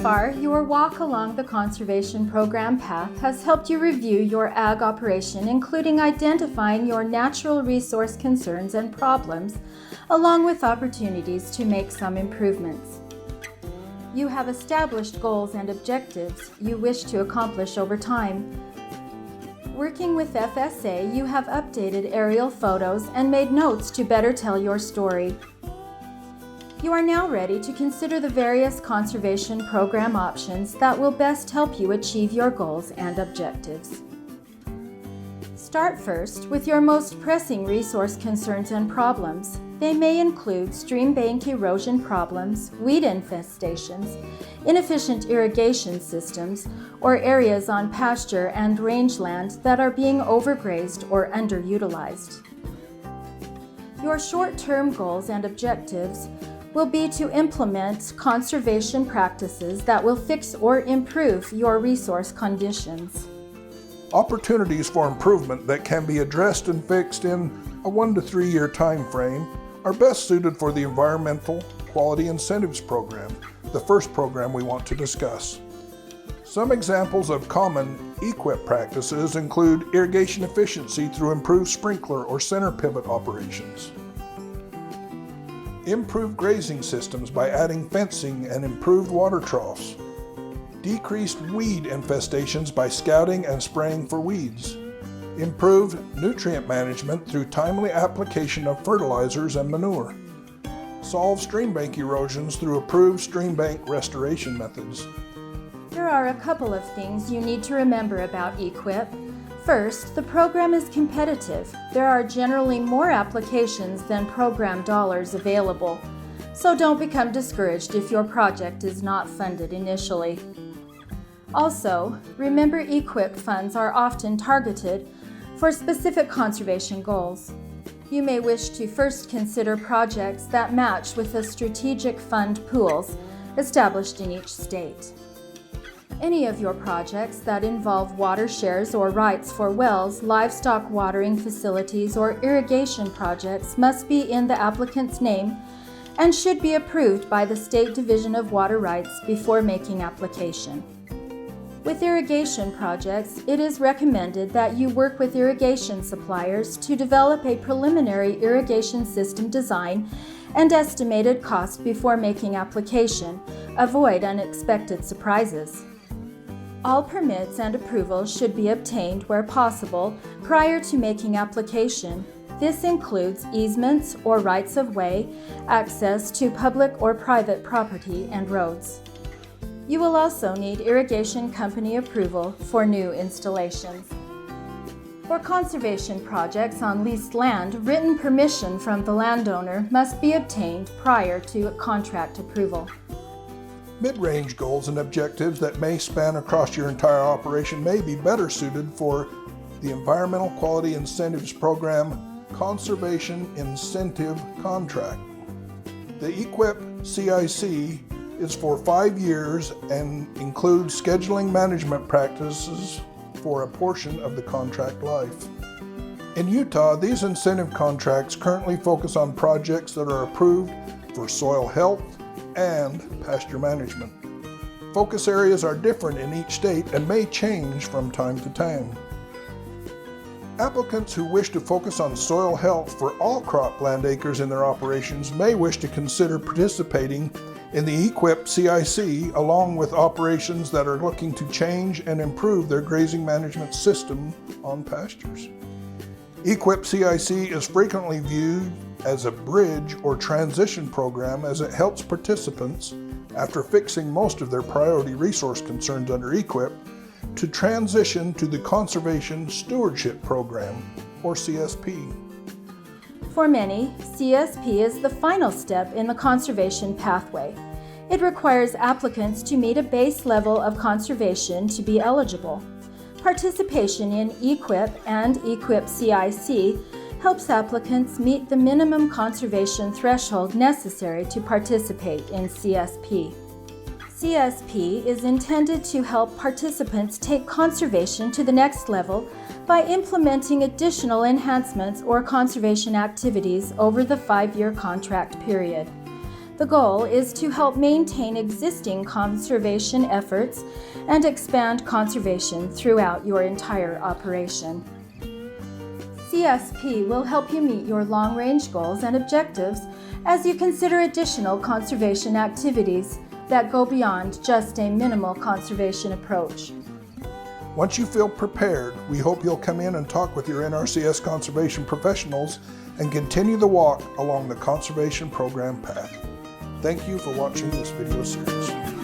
far, your walk along the Conservation Program path has helped you review your ag operation, including identifying your natural resource concerns and problems, along with opportunities to make some improvements. You have established goals and objectives you wish to accomplish over time. Working with FSA, you have updated aerial photos and made notes to better tell your story. You are now ready to consider the various conservation program options that will best help you achieve your goals and objectives. Start first with your most pressing resource concerns and problems. They may include stream bank erosion problems, weed infestations, inefficient irrigation systems, or areas on pasture and rangeland that are being overgrazed or underutilized. Your short-term goals and objectives will be to implement conservation practices that will fix or improve your resource conditions. Opportunities for improvement that can be addressed and fixed in a 1 to 3 year time frame are best suited for the Environmental Quality Incentives Program, the first program we want to discuss. Some examples of common EQIP practices include irrigation efficiency through improved sprinkler or center pivot operations, improved grazing systems by adding fencing and improved water troughs, decreased weed infestations by scouting and spraying for weeds, improved nutrient management through timely application of fertilizers and manure, solve stream bank erosions through approved stream bank restoration methods. There are a couple of things you need to remember about EQIP. First, the program is competitive. There are generally more applications than program dollars available, so don't become discouraged if your project is not funded initially. Also, remember EQIP funds are often targeted for specific conservation goals. You may wish to first consider projects that match with the strategic fund pools established in each state. Any of your projects that involve water shares or rights for wells, livestock watering facilities, or irrigation projects must be in the applicant's name and should be approved by the State Division of Water Rights before making application. With irrigation projects, it is recommended that you work with irrigation suppliers to develop a preliminary irrigation system design and estimated cost before making application. Avoid unexpected surprises. All permits and approvals should be obtained where possible prior to making application. This includes easements or rights of way, access to public or private property and roads. You will also need irrigation company approval for new installations. For conservation projects on leased land, written permission from the landowner must be obtained prior to contract approval. Mid-range goals and objectives that may span across your entire operation may be better suited for the Environmental Quality Incentives Program Conservation Incentive Contract. The EQIP CIC is for 5 years and includes scheduling management practices for a portion of the contract life. In Utah, these incentive contracts currently focus on projects that are approved for soil health and pasture management. Focus areas are different in each state and may change from time to time. Applicants who wish to focus on soil health for all cropland acres in their operations may wish to consider participating in the EQIP CIC along with operations that are looking to change and improve their grazing management system on pastures. EQIP CIC is frequently viewed as a bridge or transition program as it helps participants, after fixing most of their priority resource concerns under EQIP, to transition to the Conservation Stewardship Program, or CSP. For many, CSP is the final step in the conservation pathway. It requires applicants to meet a base level of conservation to be eligible. Participation in EQIP and EQIP CIC helps applicants meet the minimum conservation threshold necessary to participate in CSP. CSP is intended to help participants take conservation to the next level by implementing additional enhancements or conservation activities over the 5-year contract period. The goal is to help maintain existing conservation efforts and expand conservation throughout your entire operation. CSP will help you meet your long-range goals and objectives as you consider additional conservation activities that go beyond just a minimal conservation approach. Once you feel prepared, we hope you'll come in and talk with your NRCS conservation professionals and continue the walk along the conservation program path. Thank you for watching this video series.